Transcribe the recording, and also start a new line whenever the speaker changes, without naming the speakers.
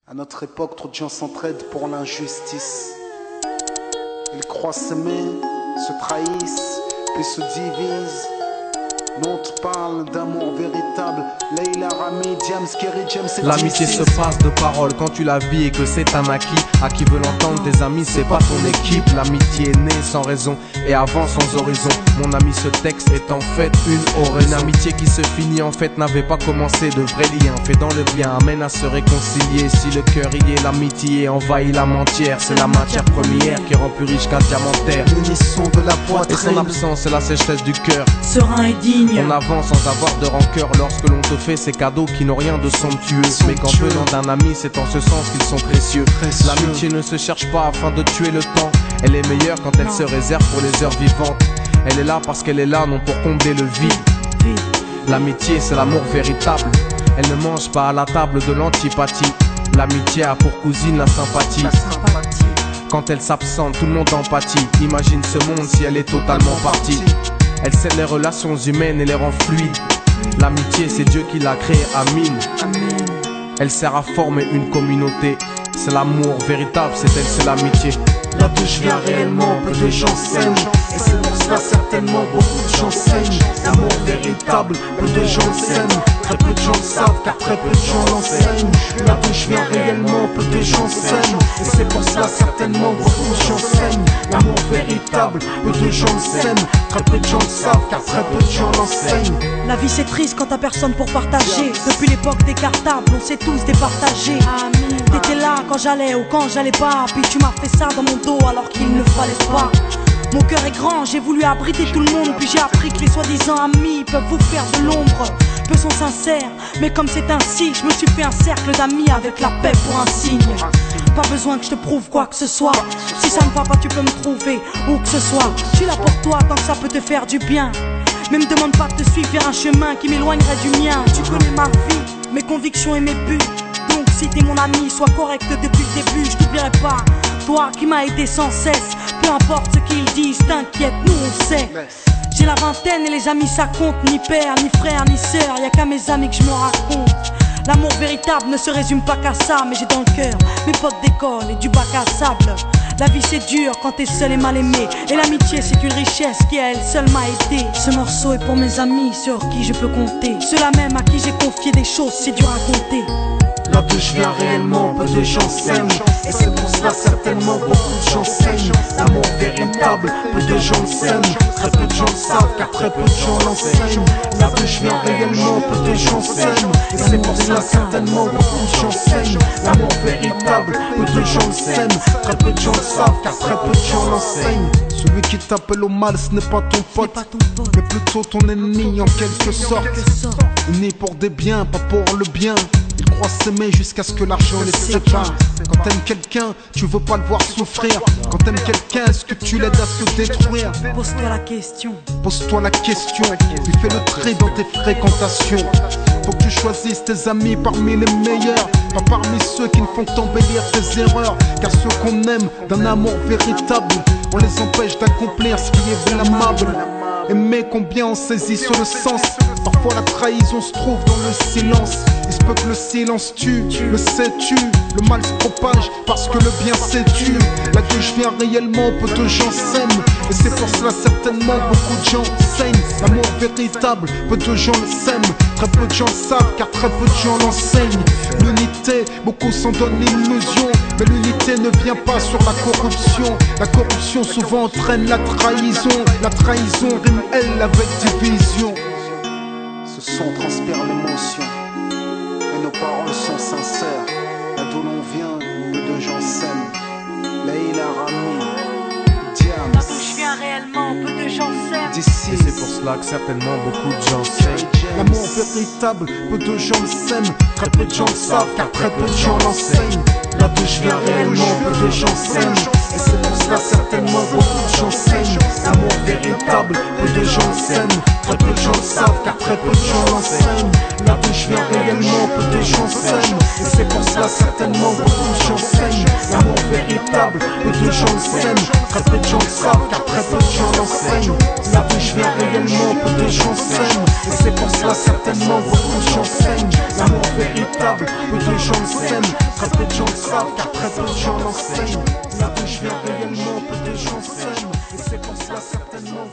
À notre époque, trop de gens s'entraident pour l'injustice. Ils croient s'aimer, se trahissent, puis se divisent. Nous on te parle d'amour véritable. Leila, Rami, James, Kerry, James et
l'amitié se passe de paroles quand tu la vis et que c'est un acquis. À qui veut l'entendre, tes amis, c'est pas ton équipe. L'amitié est née sans raison et avant sans horizon. Mon ami, ce texte est en fait une oraison. Une amitié qui se finit en fait n'avait pas commencé. De vrais liens faits dans le bien amènent à se réconcilier. Si le cœur y est, l'amitié envahit l'âme entière. C'est la matière première qui rend plus riche qu'un diamantaire.
L'unisson de la poitrine
et son absence, c'est la sécheresse du cœur.
Serein et digne.
On avance sans avoir de rancœur lorsque l'on te fait ces cadeaux qui n'ont rien de somptueux. Mais qu'en venant d'un ami, c'est en ce sens qu'ils sont précieux. L'amitié ne se cherche pas afin de tuer le temps. Elle est meilleure quand elle se réserve pour les heures vivantes. Elle est là parce qu'elle est là, non pour combler le vide. L'amitié, c'est l'amour véritable. Elle ne mange pas à la table de l'antipathie. L'amitié a pour cousine la sympathie. Quand elle s'absente, tout le monde empathie. Imagine ce monde si elle est totalement partie. Elle scelle les relations humaines et les rend fluides. L'amitié, c'est Dieu qui l'a créée, Amin. Elle sert à former une communauté. C'est l'amour véritable, c'est elle, c'est l'amitié.
Là d'où je viens réellement, peu de gens s'aiment. Et c'est pour cela certainement beaucoup de gens saignent. L'amour véritable, peu de gens s'aiment. Très peu de gens le savent car très peu de gens l'enseignent. Là d'où je viens réellement, peu de gens s'aiment. Et c'est pour cela certainement beaucoup de gens saignent. L'amour véritable, peu de gens le s'aiment. Très peu de gens le savent car très peu de gens l'enseignent.
La vie c'est triste quand t'as personne pour partager. Depuis l'époque des cartables, on s'est tous départagés. T'étais là quand j'allais ou quand j'allais pas. Puis tu m'as fait ça dans mon dos alors qu'il ne fallait pas. Mon cœur est grand, j'ai voulu abriter tout le monde. Puis j'ai appris que les soi-disant amis peuvent vous faire de l'ombre. Peu sont sincères, mais comme c'est ainsi, je me suis fait un cercle d'amis avec la paix pour un signe. Pas besoin que je te prouve quoi que ce soit. Si ça ne va pas, tu peux me trouver où que ce soit. Je suis là pour toi tant que ça peut te faire du bien. Mais me demande pas de te suivre vers un chemin qui m'éloignerait du mien. Tu connais ma vie, mes convictions et mes buts. Donc si t'es mon ami, sois correct depuis le début. Je t'oublierai pas, toi qui m'as aidé sans cesse. Peu importe ce qu'ils disent, t'inquiète, nous on sait. J'ai la vingtaine et les amis ça compte. Ni père, ni frère, ni sœur, y'a qu'à mes amis que je me raconte. L'amour véritable ne se résume pas qu'à ça. Mais j'ai dans le cœur mes potes d'école et du bac à sable. La vie c'est dur quand t'es seul et mal aimé. Et l'amitié c'est une richesse qui à elle seule m'a aidé. Ce morceau est pour mes amis sur qui je peux compter. Ceux-là même à qui j'ai confié des choses, c'est dur à compter.
Là d'où je viens réellement, peu de gens s'aiment. Et c'est pour cela certainement beaucoup de gens saignent. L'amour véritable, peu de gens le s'aiment. Très peu de gens le savent car très peu de gens l'enseignent. Là d'où je viens réellement, peu de gens s'aiment. Et c'est pour cela certainement beaucoup de gens saignent. L'amour véritable, peu de gens le s'aiment. Très peu de gens le savent car très peu de gens l'enseignent. Celui qui t'appelle au mal, ce n'est pas ton pote, mais plutôt ton ennemi en quelque sorte. Né pour des biens, pas pour le bien. Ils croient s'aimer jusqu'à ce que l'argent les sépare. Quand t'aimes quelqu'un, tu veux pas le voir souffrir. Quand t'aimes quelqu'un, est-ce que tu l'aides à se détruire?
Pose-toi la question.
Pose-toi la question. Puis fais le tri dans tes fréquentations. Faut que tu choisisses tes amis parmi les meilleurs, pas parmi ceux qui ne font qu'embellir tes erreurs. Car ceux qu'on aime d'un amour véritable, on les empêche d'accomplir ce qui est blâmable. Aimer combien on saisit sur le sens. Parfois la trahison se trouve dans le silence. Il se peut que le silence tue, le sais-tu. Le mal se propage parce que le bien s'étue. Là d'où je viens réellement, peu de gens s'aiment. Et c'est pour cela certainement beaucoup de gens saignent. L'amour véritable, peu de gens le s'aiment. Très peu de gens le savent car très peu de gens l'enseignent. L'unité, beaucoup s'en donnent l'illusion. Mais l'unité ne vient pas sur la corruption. La corruption souvent entraîne la trahison. La trahison rime elle avec division. Ce son transpire l'émotion et nos paroles sont sincères. Là d'où l'on vient, peu de gens s'aiment. Leila, Rami, Diams.
Là d'où je viens réellement, peu de gens s'aiment.
D'ici,
Et c'est pour cela que certainement beaucoup de gens saignent.
l'amour véritable, peu de gens le s'aiment. Très peu de gens le savent car très peu de gens l'enseignent. Là d'où je viens réellement, peu de gens s'aiment. Et c'est pour cela certainement beaucoup de gens saignent. L'amour véritable, peu de gens le s'aiment. Très peu de gens le savent car très peu de gens l'enseignent. Là d'où je viens réellement, peu de gens s'aiment. Et c'est pour cela certainement beaucoup de gens saignent. L'amour véritable, peu de gens le s'aiment. Très peu de gens le savent car très peu de gens l'enseignent. Là d'où je viens réellement, peu de gens s'aiment. Et c'est pour cela certainement beaucoup de gens saignent. L'amour véritable, peu de gens le s'aiment. Très peu de gens le savent car très peu de gens l'enseignent. Là d'où je viens réellement, peu de gens s'aiment. Et c'est pour cela certainement